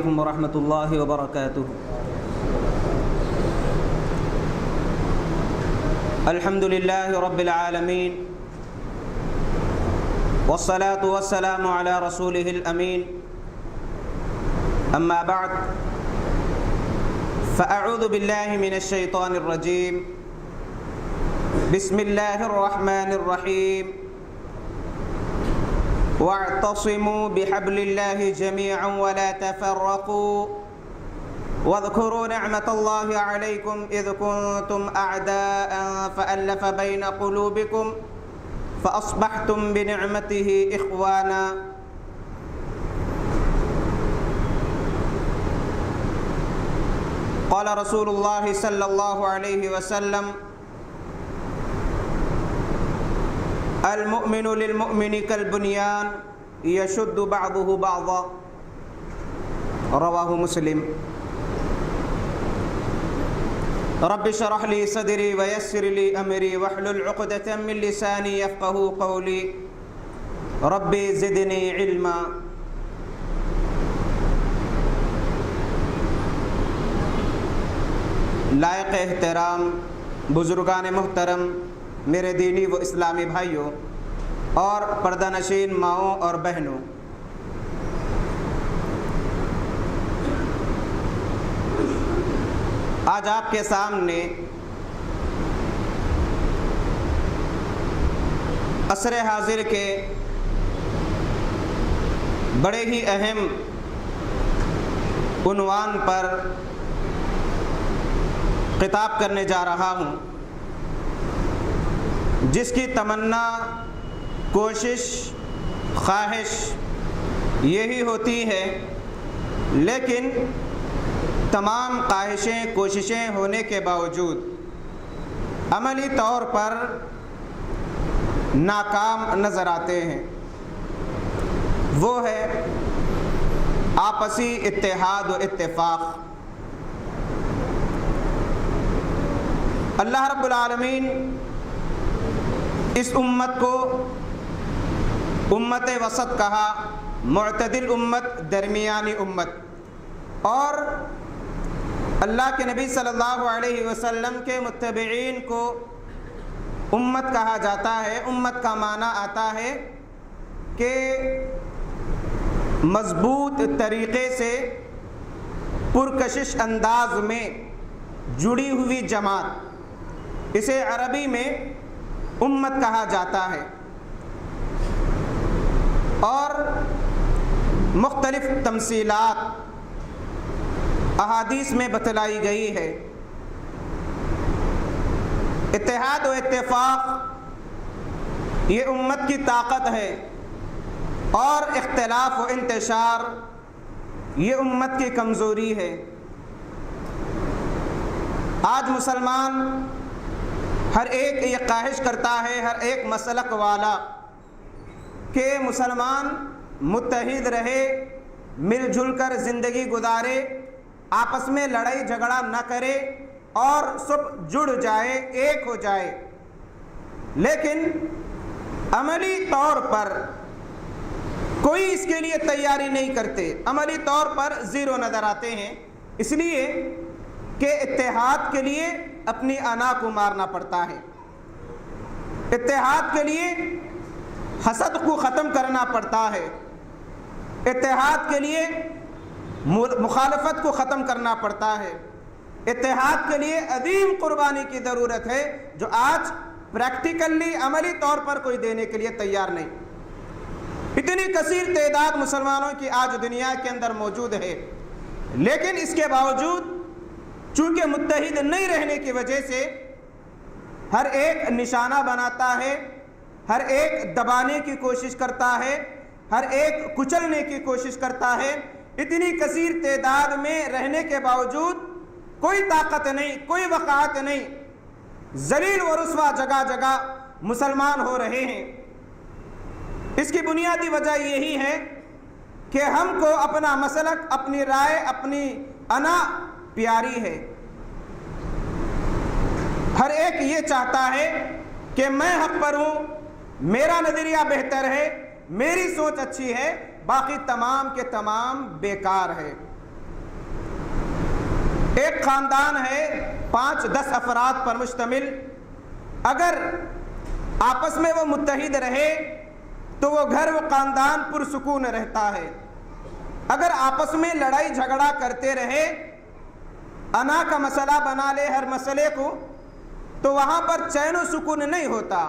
علیکم ورحمۃ اللہ وبرکاتہ۔ الحمد للہ رب العالمین والصلاة والسلام علی رسولہ الامین، اما بعد فاعوذ باللہ من الشیطان الرجیم، بسم اللہ الرحمن الرحیم، واعتصموا بحبل اللہ جميعا ولا تفرقوا واذكروا نعمة الله عليكم إذ كنتم أعداء فألف بين قلوبكم فأصبحتم بنعمته إخوانا۔ قال رسول الله صلى الله عليه وسلم: المؤمن للمؤمن كالبنيان يشد بعضه بعضا، رواه مسلم۔ رب اشرح لي صدري ويسر لي امري واحلل عقدة من لساني يفقهوا قولي، رب زدني علما۔ لائق احترام بزرگان محترم، میرے دینی و اسلامی بھائیوں اور پردہ نشین ماؤں اور بہنوں، آج آپ کے سامنے عصر حاضر کے بڑے ہی اہم عنوان پر خطاب کرنے جا رہا ہوں، جس کی تمنا، کوشش، خواہش یہی ہوتی ہے، لیکن تمام خواہشیں، کوششیں ہونے کے باوجود عملی طور پر ناکام نظر آتے ہیں۔ وہ ہے آپسی اتحاد و اتفاق۔ اللہ رب العالمین اس امت کو امت وسط کہا، معتدل امت، درمیانی امت، اور اللہ کے نبی صلی اللہ علیہ وسلم کے متبعین کو امت کہا جاتا ہے۔ امت کا معنی آتا ہے کہ مضبوط طریقے سے پرکشش انداز میں جڑی ہوئی جماعت، اسے عربی میں امت کہا جاتا ہے، اور مختلف تمثیلات احادیث میں بتلائی گئی ہے۔ اتحاد و اتفاق یہ امت کی طاقت ہے، اور اختلاف و انتشار یہ امت کی کمزوری ہے۔ آج مسلمان ہر ایک یہ خواہش کرتا ہے، ہر ایک مسلک والا، کہ مسلمان متحد رہے، مل جل کر زندگی گزارے، آپس میں لڑائی جھگڑا نہ کرے اور سب جڑ جائے، ایک ہو جائے، لیکن عملی طور پر کوئی اس کے لیے تیاری نہیں کرتے، عملی طور پر زیرو نظر آتے ہیں، اس لیے کہ اتحاد کے لیے اپنی انا کو مارنا پڑتا ہے، اتحاد کے لیے حسد کو ختم کرنا پڑتا ہے، اتحاد کے لیے مخالفت کو ختم کرنا پڑتا ہے، اتحاد کے لیے عظیم قربانی کی ضرورت ہے، جو آج پریکٹیکلی عملی طور پر کوئی دینے کے لیے تیار نہیں۔ اتنی کثیر تعداد مسلمانوں کی آج دنیا کے اندر موجود ہے، لیکن اس کے باوجود چونکہ متحد نہیں رہنے کی وجہ سے ہر ایک نشانہ بناتا ہے، ہر ایک دبانے کی کوشش کرتا ہے، ہر ایک کچلنے کی کوشش کرتا ہے۔ اتنی کثیر تعداد میں رہنے کے باوجود کوئی طاقت نہیں، کوئی وقاحت نہیں، ذلیل و رسوا جگہ جگہ مسلمان ہو رہے ہیں۔ اس کی بنیادی وجہ یہی ہے کہ ہم کو اپنا مسلک، اپنی رائے، اپنی انا پیاری ہے۔ ہر ایک یہ چاہتا ہے کہ میں حق پر ہوں، میرا نظریہ بہتر ہے، میری سوچ اچھی ہے، باقی تمام کے تمام بیکار ہے۔ ایک خاندان ہے 5-10 افراد پر مشتمل، اگر آپس میں وہ متحد رہے تو وہ گھر و خاندان پرسکون رہتا ہے۔ اگر آپس میں لڑائی جھگڑا کرتے رہے، انا کا مسئلہ بنا لے ہر مسئلے کو، تو وہاں پر چین و سکون نہیں ہوتا،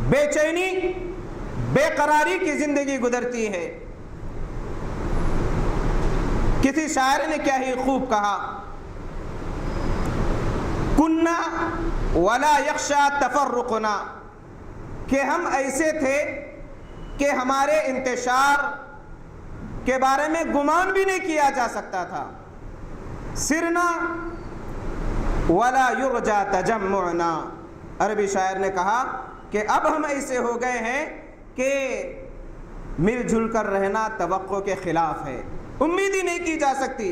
بے چینی بے قراری کی زندگی گزرتی ہے۔ کسی شاعر نے کیا ہی خوب کہا، کننا ولا یخشا تفرقنا، کہ ہم ایسے تھے کہ ہمارے انتشار کے بارے میں گمان بھی نہیں کیا جا سکتا تھا۔ سرنا ولا یرجا تجمعنا، عربی شاعر نے کہا کہ اب ہم ایسے ہو گئے ہیں کہ مل جل کر رہنا توقع کے خلاف ہے، امید ہی نہیں کی جا سکتی۔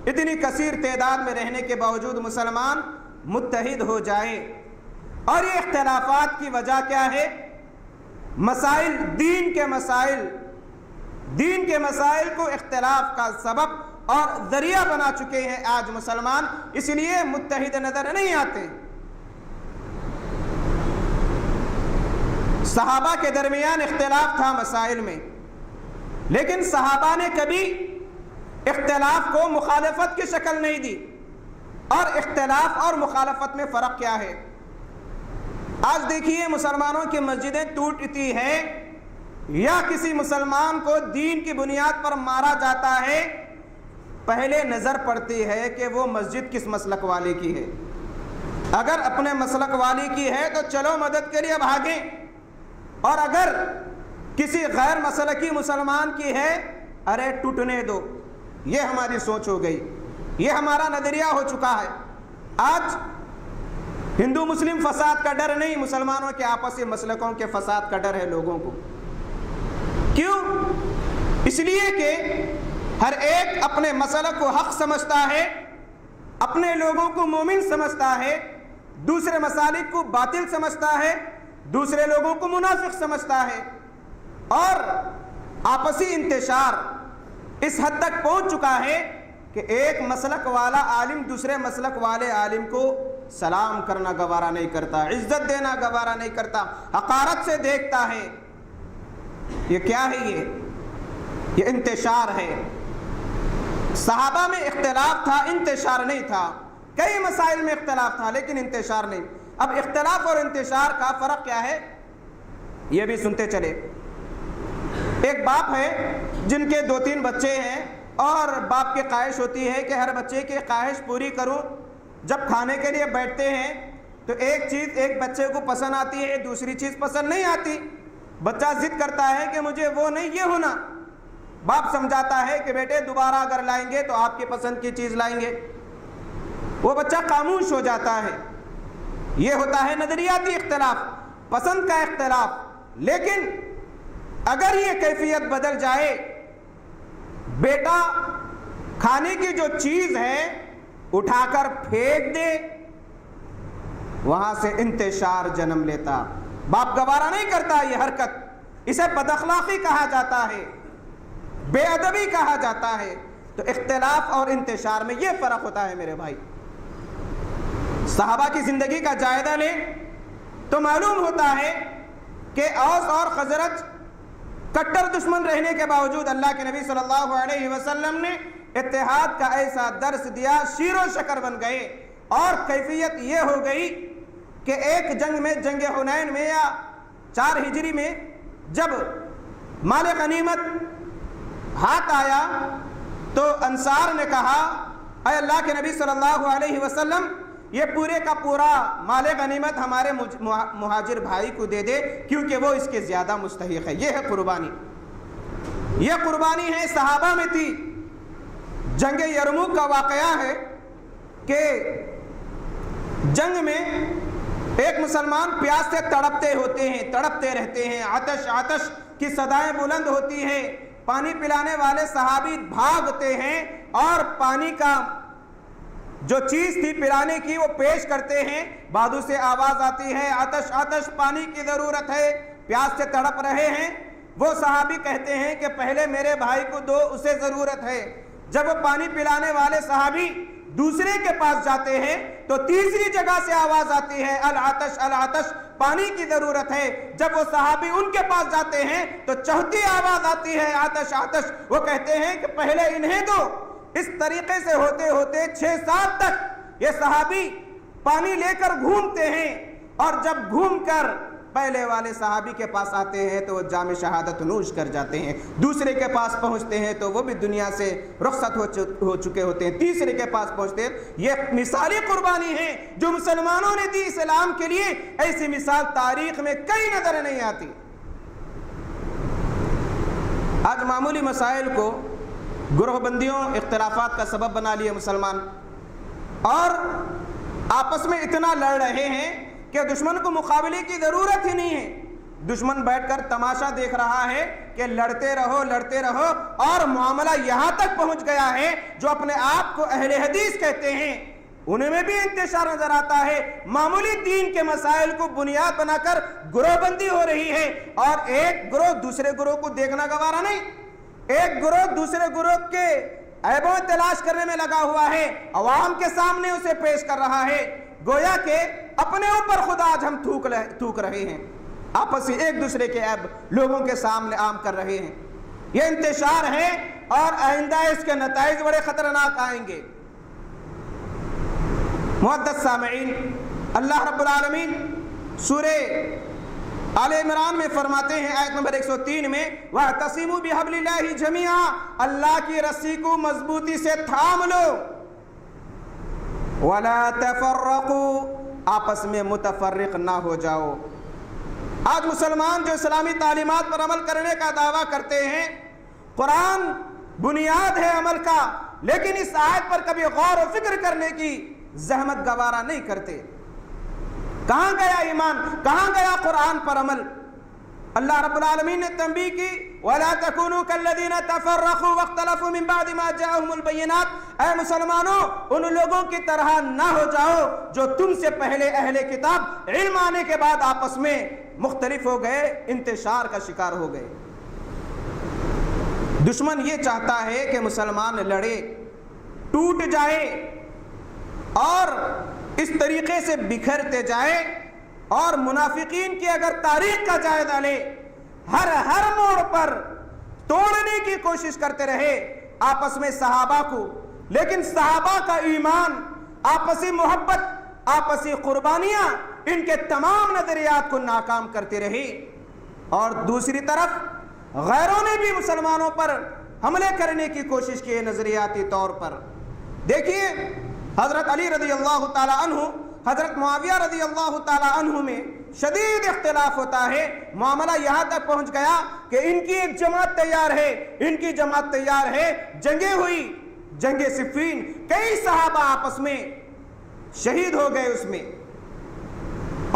اتنی کثیر تعداد میں رہنے کے باوجود مسلمان متحد ہو جائیں، اور یہ اختلافات کی وجہ کیا ہے؟ مسائل، دین کے مسائل کو اختلاف کا سبب اور ذریعہ بنا چکے ہیں آج مسلمان، اس لیے متحد نظر نہیں آتے۔ صحابہ کے درمیان اختلاف تھا مسائل میں، لیکن صحابہ نے کبھی اختلاف کو مخالفت کی شکل نہیں دی۔ اور اختلاف اور مخالفت میں فرق کیا ہے؟ آج دیکھیے مسلمانوں کی مسجدیں ٹوٹتی ہیں، یا کسی مسلمان کو دین کی بنیاد پر مارا جاتا ہے، پہلے نظر پڑتی ہے کہ وہ مسجد کس مسلک والے کی ہے۔ اگر اپنے مسلک والی کی ہے تو چلو مدد کے لیے بھاگیں، اور اگر کسی غیر مسلکی مسلمان کی ہے، ارے ٹوٹنے دو۔ یہ ہماری سوچ ہو گئی، یہ ہمارا نظریہ ہو چکا ہے۔ آج ہندو مسلم فساد کا ڈر نہیں، مسلمانوں کے آپسی مسلکوں کے فساد کا ڈر ہے لوگوں کو۔ کیوں؟ اس لیے کہ ہر ایک اپنے مسلک کو حق سمجھتا ہے، اپنے لوگوں کو مومن سمجھتا ہے، دوسرے مسالک کو باطل سمجھتا ہے، دوسرے لوگوں کو منافق سمجھتا ہے، اور آپسی انتشار اس حد تک پہنچ چکا ہے کہ ایک مسلک والا عالم دوسرے مسلک والے عالم کو سلام کرنا گوارا نہیں کرتا، عزت دینا گوارا نہیں کرتا، حقارت سے دیکھتا ہے۔ یہ کیا ہے؟ یہ انتشار ہے۔ صحابہ میں اختلاف تھا، انتشار نہیں تھا۔ کئی مسائل میں اختلاف تھا لیکن انتشار نہیں۔ اب اختلاف اور انتشار کا فرق کیا ہے، یہ بھی سنتے چلے۔ ایک باپ ہے جن کے 2-3 بچے ہیں، اور باپ کی خواہش ہوتی ہے کہ ہر بچے کی خواہش پوری کروں۔ جب کھانے کے لیے بیٹھتے ہیں تو ایک چیز ایک بچے کو پسند آتی ہے، دوسری چیز پسند نہیں آتی۔ بچہ ضد کرتا ہے کہ مجھے وہ نہیں، یہ ہونا۔ باپ سمجھاتا ہے کہ بیٹے دوبارہ اگر لائیں گے تو آپ کی پسند کی چیز لائیں گے۔ وہ بچہ خاموش ہو جاتا ہے۔ یہ ہوتا ہے نظریاتی اختلاف، پسند کا اختلاف۔ لیکن اگر یہ کیفیت بدل جائے، بیٹا کھانے کی جو چیز ہے اٹھا کر پھینک دے، وہاں سے انتشار جنم لیتا۔ باپ گوارا نہیں کرتا یہ حرکت، اسے بد اخلاقی کہا جاتا ہے، بے ادبی کہا جاتا ہے۔ تو اختلاف اور انتشار میں یہ فرق ہوتا ہے میرے بھائی۔ صحابہ کی زندگی کا جائزہ لیں تو معلوم ہوتا ہے کہ اوس اور خزرج کٹر دشمن رہنے کے باوجود اللہ کے نبی صلی اللہ علیہ وسلم نے اتحاد کا ایسا درس دیا، شیر و شکر بن گئے۔ اور کیفیت یہ ہو گئی کہ ایک جنگ میں، جنگ حنین میں یا 4 ہجری میں، جب مال غنیمت ہاتھ آیا تو انصار نے کہا اے اللہ کے نبی صلی اللہ علیہ وسلم، یہ پورے کا پورا مال غنیمت ہمارے مہاجر بھائی کو دے دے، کیونکہ وہ اس کے زیادہ مستحق ہے۔ یہ ہے قربانی، یہ قربانی ہے، صحابہ میں تھی۔ جنگ یرموک کا واقعہ ہے کہ جنگ میں ایک مسلمان پیاس سے تڑپتے ہوتے ہیں، تڑپتے رہتے ہیں، آتش آتش کی صدائیں بلند ہوتی ہیں۔ پانی پلانے والے صحابی بھاگتے ہیں اور پانی کا جو چیز تھی پلانے کی وہ پیش کرتے ہیں۔ بادو سے آواز آتی ہے، آتش آتش، پانی کی ضرورت ہے، پیاس سے تڑپ رہے ہیں۔ وہ صحابی کہتے ہیں کہ پہلے میرے بھائی کو دو، اسے ضرورت ہے۔ جب وہ پانی پلانے والے صحابی دوسرے کے پاس جاتے ہیں تو تیسری جگہ سے آواز آتی ہے العطش العطش، پانی کی ضرورت ہے۔ جب وہ صحابی ان کے پاس جاتے ہیں تو چوتھی آواز آتی ہے آتش آتش۔ وہ کہتے ہیں کہ پہلے انہیں دو۔ اس طریقے سے ہوتے ہوتے 6-7 تک یہ صحابی پانی لے کر گھومتے ہیں، اور جب گھوم کر پہلے والے صحابی کے پاس آتے ہیں تو وہ جام شہادت نوش کر جاتے ہیں، دوسرے کے پاس پہنچتے ہیں تو وہ بھی دنیا سے رخصت ہو چکے ہوتے ہیں، تیسرے کے پاس پہنچتے ہیں۔ یہ مثالی قربانی ہے جو مسلمانوں نے دی اسلام کے لیے، ایسی مثال تاریخ میں کئی نظر نہیں آتی۔ آج معمولی مسائل کو گروہ بندیوں، اختلافات کا سبب بنا لیے مسلمان، اور آپس میں اتنا لڑ رہے ہیں کہ دشمن کو مقابلے کی ضرورت ہی نہیں ہے۔ دشمن بیٹھ کر تماشا دیکھ رہا ہے کہ لڑتے رہو، اور معاملہ یہاں تک پہنچ گیا ہے جو اپنے آپ کو اہل حدیث کہتے ہیں انہیں میں بھی انتشار نظر آتا ہے۔ معمولی دین کے مسائل کو بنیاد بنا کر گروہ بندی ہو رہی ہے، اور ایک گروہ دوسرے گروہ کو دیکھنا گوارا نہیں، ایک گروہ دوسرے گروہ کے عیبوں تلاش کرنے میں لگا ہوا ہے، عوام کے سامنے اسے پیش کر رہا ہے، گویا کہ اپنے اوپر خود آج ہم تھوک رہے ہیں، آپس میں ایک دوسرے کے عیب لوگوں کے سامنے عام کر رہے ہیں۔ یہ انتشار ہے، اور آئندہ اس کے نتائج بڑے خطرناک آئیں گے۔ معزز سامعین، اللہ رب العالمین سورہ آل عمران میں فرماتے ہیں آیت نمبر 103 میں وَاعْتَصِمُوا بِحَبْلِ اللَّهِ جَمِيعًا، اللہ کی رسی کو مضبوطی سے تھام لو، وَلَا تَفَرَّقُوا، آپس میں متفرق نہ ہو جاؤ۔ آج مسلمان جو اسلامی تعلیمات پر عمل کرنے کا دعویٰ کرتے ہیں، قرآن بنیاد ہے عمل کا، لیکن اس آیت پر کبھی غور و فکر کرنے کی زحمت گوارا نہیں کرتے۔ کہاں گیا ایمان، کہاں گیا قرآن پر عمل؟ اللہ رب العالمین نے تنبیہ کی وَلَا تَكُونُوا كَالَّذِينَ تَفَرَّقُوا وَاخْتَلَفُوا مِن بَعْدِ مَا جَاءَهُمُ الْبَيِّنَاتُ، اے مسلمانوں ان لوگوں کی طرح نہ ہو جاؤ جو تم سے پہلے اہل کتاب علم آنے کے بعد آپس میں مختلف ہو گئے، انتشار کا شکار ہو گئے۔ دشمن یہ چاہتا ہے کہ مسلمان لڑے، ٹوٹ جائے، اور اس طریقے سے بکھرتے جائے، اور منافقین کی اگر تاریخ کا جائزہ لے ہر موڑ پر توڑنے کی کوشش کرتے رہے آپس میں صحابہ کو، لیکن صحابہ کا ایمان، آپسی محبت، آپسی قربانیاں ان کے تمام نظریات کو ناکام کرتے رہی۔ اور دوسری طرف غیروں نے بھی مسلمانوں پر حملے کرنے کی کوشش کی نظریاتی طور پر۔ دیکھیے حضرت علی رضی اللہ تعالی عنہ، حضرت معاویہ رضی اللہ تعالی عنہ میں شدید اختلاف ہوتا ہے، معاملہ یہاں تک پہنچ گیا کہ ان کی ایک جماعت تیار ہے، ان کی جماعت تیار ہے، جنگیں ہوئی، جنگ صفین، کئی صحابہ آپس میں شہید ہو گئے اس میں۔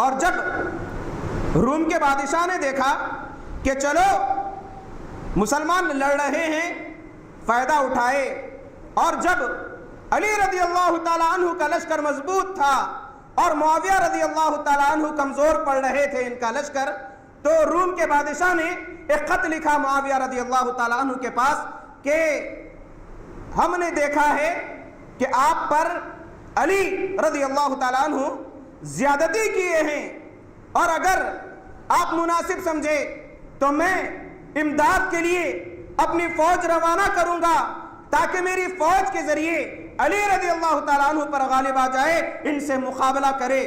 اور جب روم کے بادشاہ نے دیکھا کہ چلو مسلمان لڑ رہے ہیں، فائدہ اٹھائے، اور جب علی رضی اللہ تعالیٰ عنہ کا لشکر مضبوط تھا اور معاویہ رضی اللہ تعالیٰ عنہ کمزور پڑ رہے تھے ان کا لشکر، تو روم کے بادشاہ نے ایک خط لکھا معاویہ رضی اللہ تعالیٰ عنہ کے پاس کہ ہم نے دیکھا ہے کہ آپ پر علی رضی اللہ تعالیٰ عنہ زیادتی کیے ہیں، اور اگر آپ مناسب سمجھے تو میں امداد کے لیے اپنی فوج روانہ کروں گا تاکہ میری فوج کے ذریعے علی رضی اللہ تعالیٰ عنہ پر غالب آ جائے، ان سے مقابلہ کرے۔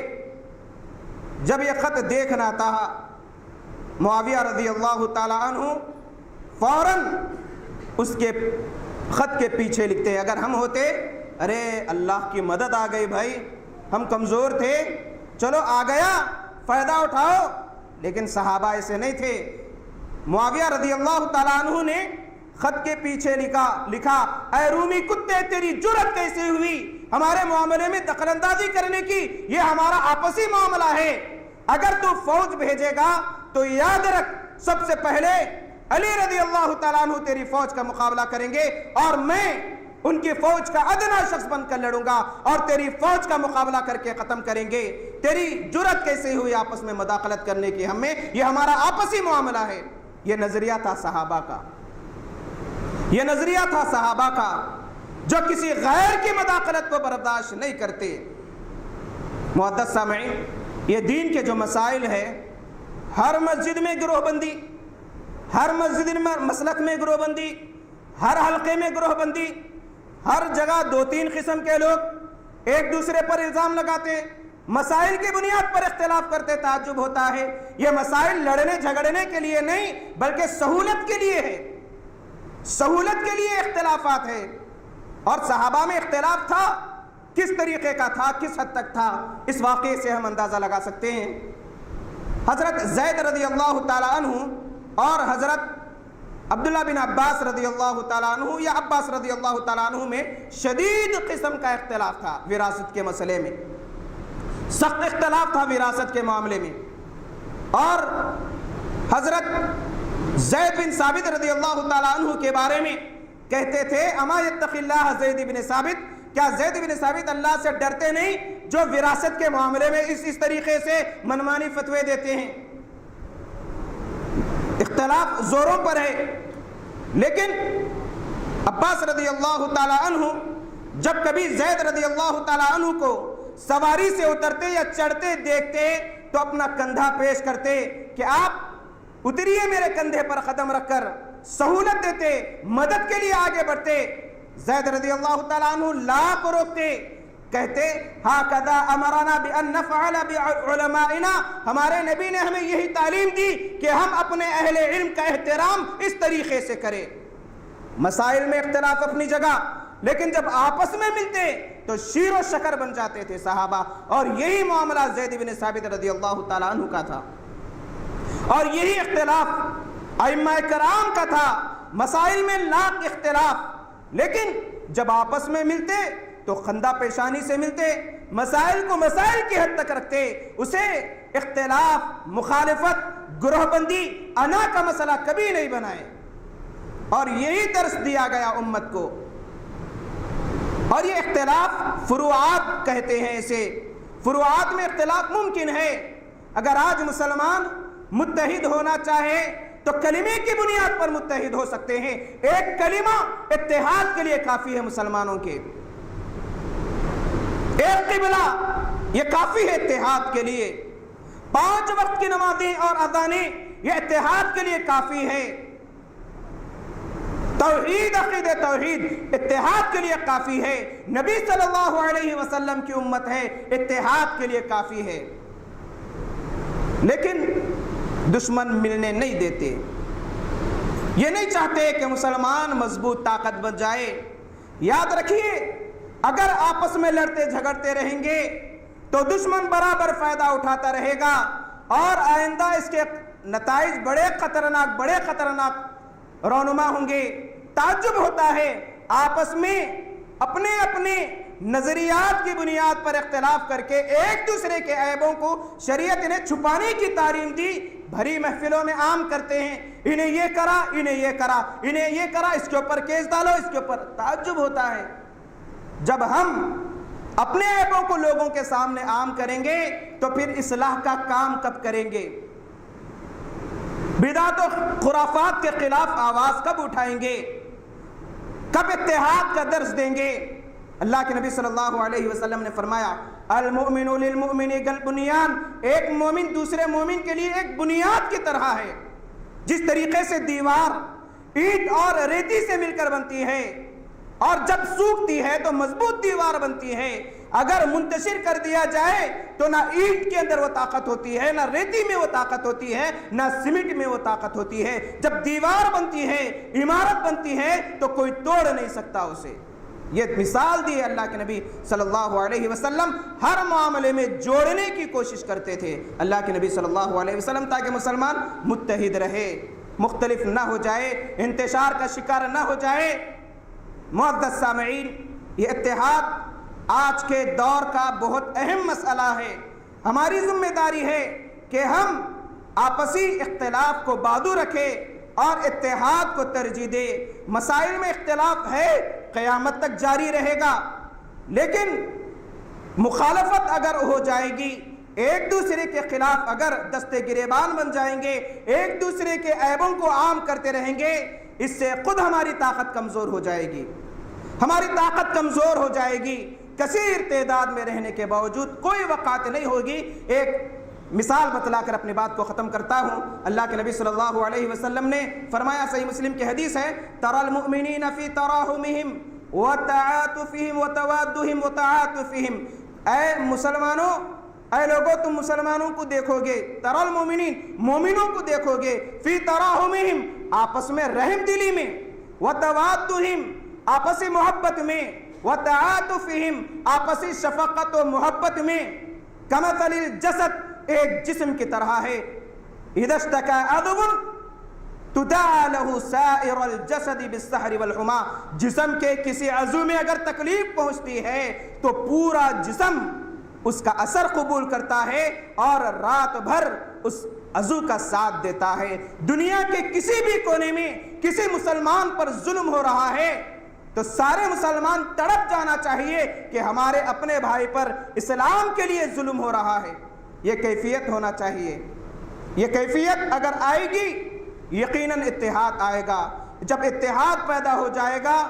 جب یہ خط دیکھنا تھا معاویہ رضی اللہ تعالیٰ عنہ فوراً اس کے خط کے پیچھے لکھتے ہیں، اگر ہم ہوتے ارے اللہ کی مدد آ گئی بھائی، ہم کمزور تھے، چلو آ گیا، فائدہ اٹھاؤ، لیکن صحابہ ایسے نہیں تھے۔ معاویہ رضی اللہ تعالیٰ عنہ نے خط کے پیچھے لکھا اے رومی کتے، تیری جرت کیسے ہوئی ہمارے معاملے میں دخل اندازی کرنے کی؟ یہ ہمارا آپسی معاملہ ہے، اگر تو فوج بھیجے گا تو یاد رکھ سب سے پہلے علی رضی اللہ تعالیٰ عنہ تیری فوج کا مقابلہ کریں گے، اور میں ان کی فوج کا ادنا شخص بن کر لڑوں گا اور تیری فوج کا مقابلہ کر کے ختم کریں گے۔ تیری جرت کیسے ہوئی آپس میں مداخلت کرنے کی ہمیں؟ یہ ہمارا آپسی معاملہ ہے۔ یہ نظریہ تھا صحابہ کا، یہ نظریہ تھا صحابہ کا۔ جو کسی غیر کی مداخلت کو برداشت نہیں کرتے۔ معزز سامعین، یہ دین کے جو مسائل ہے، ہر مسجد میں گروہ بندی، ہر مسجد میں مسلک میں گروہ بندی، ہر حلقے میں گروہ بندی، ہر جگہ 2-3 قسم کے لوگ ایک دوسرے پر الزام لگاتے، مسائل کی بنیاد پر اختلاف کرتے۔ تعجب ہوتا ہے، یہ مسائل لڑنے جھگڑنے کے لیے نہیں بلکہ سہولت کے لیے ہے، سہولت کے لیے اختلافات ہے۔ اور صحابہ میں اختلاف تھا، کس طریقے کا تھا، کس حد تک تھا، اس واقعے سے ہم اندازہ لگا سکتے ہیں۔ حضرت زید رضی اللہ تعالیٰ عنہ اور حضرت عبداللہ بن عباس رضی اللہ تعالیٰ عنہ یا عباس رضی اللہ تعالیٰ عنہ میں شدید قسم کا اختلاف تھا، وراثت کے مسئلے میں سخت اختلاف تھا، وراثت کے معاملے میں۔ اور حضرت زید بن ثابت رضی اللہ تعالیٰ عنہ کے بارے میں کہتے تھے، اما یتق اللہ زید بن ثابت، کیا زید بن ثابت اللہ سے ڈرتے نہیں جو وراثت کے معاملے میں اس طریقے سے منمانی فتوے دیتے ہیں۔ اختلاف زوروں پر ہے، لیکن عباس رضی اللہ تعالیٰ عنہ جب کبھی زید رضی اللہ تعالیٰ عنہ کو سواری سے اترتے یا چڑھتے دیکھتے تو اپنا کندھا پیش کرتے کہ آپ اتریے میرے کندھے پر قدم رکھ کر، سہولت دیتے، مدد کے لیے آگے بڑھتے۔ زید رضی اللہ تعالیٰ عنہ لا کو روکتے، کہتے ہاکذا امرنا بان نفعل بعلمائنا، ہمارے نبی نے ہمیں یہی تعلیم دی کہ ہم اپنے اہل علم کا احترام اس طریقے سے کریں۔ مسائل میں اختلاف اپنی جگہ، لیکن جب آپس میں ملتے تو شیر و شکر بن جاتے تھے صحابہ، اور یہی معاملہ زید بن ثابت رضی اللہ تعالیٰ عنہ کا تھا، اور یہی اختلاف ائمہ کرام کا تھا۔ مسائل میں لاکھ اختلاف، لیکن جب آپس میں ملتے تو خندہ پیشانی سے ملتے، مسائل کو مسائل کی حد تک رکھتے، اسے اختلاف، مخالفت، گروہ بندی، انا کا مسئلہ کبھی نہیں بنائے، اور یہی درس دیا گیا امت کو۔ اور یہ اختلاف فروعات کہتے ہیں اسے، فروعات میں اختلاف ممکن ہے۔ اگر آج مسلمان متحد ہونا چاہے تو کلمے کی بنیاد پر متحد ہو سکتے ہیں، ایک کلمہ اتحاد کے لیے کافی ہے مسلمانوں کے، ایک قبلہ یہ کافی ہے اتحاد کے لیے، 5 وقت کی نمازیں اور اذانیں یہ اتحاد کے لیے کافی ہے، توحید عقید توحید اتحاد کے لیے کافی ہے، نبی صلی اللہ علیہ وسلم کی امت ہے، اتحاد کے لیے کافی ہے۔ لیکن دشمن ملنے نہیں دیتے، یہ نہیں چاہتے کہ مسلمان مضبوط طاقت بن جائے۔ یاد رکھیے، اگر آپس میں لڑتے جھگڑتے رہیں گے تو دشمن برابر فائدہ اٹھاتا رہے گا، اور آئندہ اس کے نتائج بڑے خطرناک رونما ہوں گے۔ تعجب ہوتا ہے، آپس میں اپنے اپنے نظریات کی بنیاد پر اختلاف کر کے ایک دوسرے کے عیبوں کو شریعت نے چھپانے کی تعلیم دی، بھری محفلوں میں عام کرتے ہیں، انہیں یہ کرا، انہیں یہ کرا، انہیں یہ کرا، اس کے اوپر کیس ڈالو، اس کے اوپر۔ تعجب ہوتا ہے، جب ہم اپنے عیبوں کو لوگوں کے سامنے عام کریں گے تو پھر اصلاح کا کام کب کریں گے؟ بدعت و خرافات کے خلاف آواز کب اٹھائیں گے؟ کب اتحاد کا درس دیں گے؟ اللہ کے نبی صلی اللہ علیہ وسلم نے فرمایا، المؤمن للمؤمن کالبنیان، ایک مومن دوسرے مومن کے لیے ایک بنیاد کی طرح ہے۔ جس طریقے سے دیوار اینٹ اور ریتی سے مل کر بنتی ہے اور جب سوکھتی ہے تو مضبوط دیوار بنتی ہے، اگر منتشر کر دیا جائے تو نہ اینٹ کے اندر وہ طاقت ہوتی ہے، نہ ریتی میں وہ طاقت ہوتی ہے، نہ سیمنٹ میں وہ طاقت ہوتی ہے۔ جب دیوار بنتی ہے، عمارت بنتی ہے تو کوئی توڑ نہیں سکتا اسے۔ یہ مثال دی ہے اللہ کے نبی صلی اللہ علیہ وسلم، ہر معاملے میں جوڑنے کی کوشش کرتے تھے اللہ کے نبی صلی اللہ علیہ وسلم، تاکہ مسلمان متحد رہے، مختلف نہ ہو جائے، انتشار کا شکار نہ ہو جائے۔ معزز سامعین، یہ اتحاد آج کے دور کا بہت اہم مسئلہ ہے۔ ہماری ذمہ داری ہے کہ ہم آپسی اختلاف کو بازو رکھیں اور اتحاد کو ترجیح دے۔ مسائل میں اختلاف ہے، قیامت تک جاری رہے گا، لیکن مخالفت اگر ہو جائے گی، ایک دوسرے کے خلاف اگر دستے گریبان بن جائیں گے، ایک دوسرے کے عیبوں کو عام کرتے رہیں گے، اس سے خود ہماری طاقت کمزور ہو جائے گی۔ ہماری طاقت کمزور ہو جائے گی، کثیر تعداد میں رہنے کے باوجود کوئی وقات نہیں ہوگی۔ ایک مثال بتلا کر اپنی بات کو ختم کرتا ہوں۔ اللہ کے نبی صلی اللہ علیہ وسلم نے فرمایا، صحیح مسلم کی حدیث ہے، تَرَى الْمُؤْمِنِينَ فِي تَرَاحُمِهِمْ وَتَعَاطُفِهِمْ وَتَوَادُّهِمْ وَتَعَاطُفِهِمْ، اے مسلمانوں، اے لوگوں تم مسلمانوں کو دیکھو گے، تَرَى الْمُؤْمِنِينَ مومنوں کو دیکھو گے، فِي تَرَاحُمِهِمْ آپس میں رحم دلی میں، وَتَوَادُّهِمْ آپسی محبت میں، وَتَعَاطُفِهِمْ آپسی شفقت و محبت میں، كَمَثَلِ الْجَسَدِ ایک جسم کی طرح ہے، اِذَا اشْتَكَىٰ عَضْوٌ تُدَاعَىٰ لَهُ سَائِرُ الْجَسَدِ بِالسَّهْرِ وَالْحُمَىٰ، جسم کے کسی عضو میں اگر تکلیف پہنچتی ہے تو پورا جسم اس کا اثر قبول کرتا ہے اور رات بھر اس عضو کا ساتھ دیتا ہے۔ دنیا کے کسی بھی کونے میں کسی مسلمان پر ظلم ہو رہا ہے تو سارے مسلمان تڑپ جانا چاہیے کہ ہمارے اپنے بھائی پر اسلام کے لیے ظلم ہو رہا ہے۔ یہ کیفیت ہونا چاہیے۔ یہ کیفیت اگر آئے گی یقیناً اتحاد آئے گا۔ جب اتحاد پیدا ہو جائے گا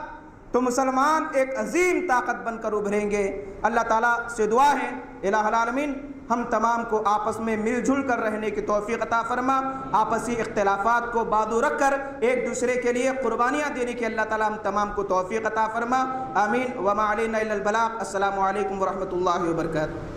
تو مسلمان ایک عظیم طاقت بن کر ابھریں گے۔ اللہ تعالیٰ سے دعا ہے الہ العالمین ہم تمام کو آپس میں مل جل کر رہنے کی توفیق عطا فرما، آپسی اختلافات کو بادو رکھ کر ایک دوسرے کے لیے قربانیاں دینے کی اللہ تعالیٰ ہم تمام کو توفیق عطا فرما، آمین۔ وما علینا الا البلاغ۔ السلام علیکم ورحمۃ اللہ وبرکاتہ۔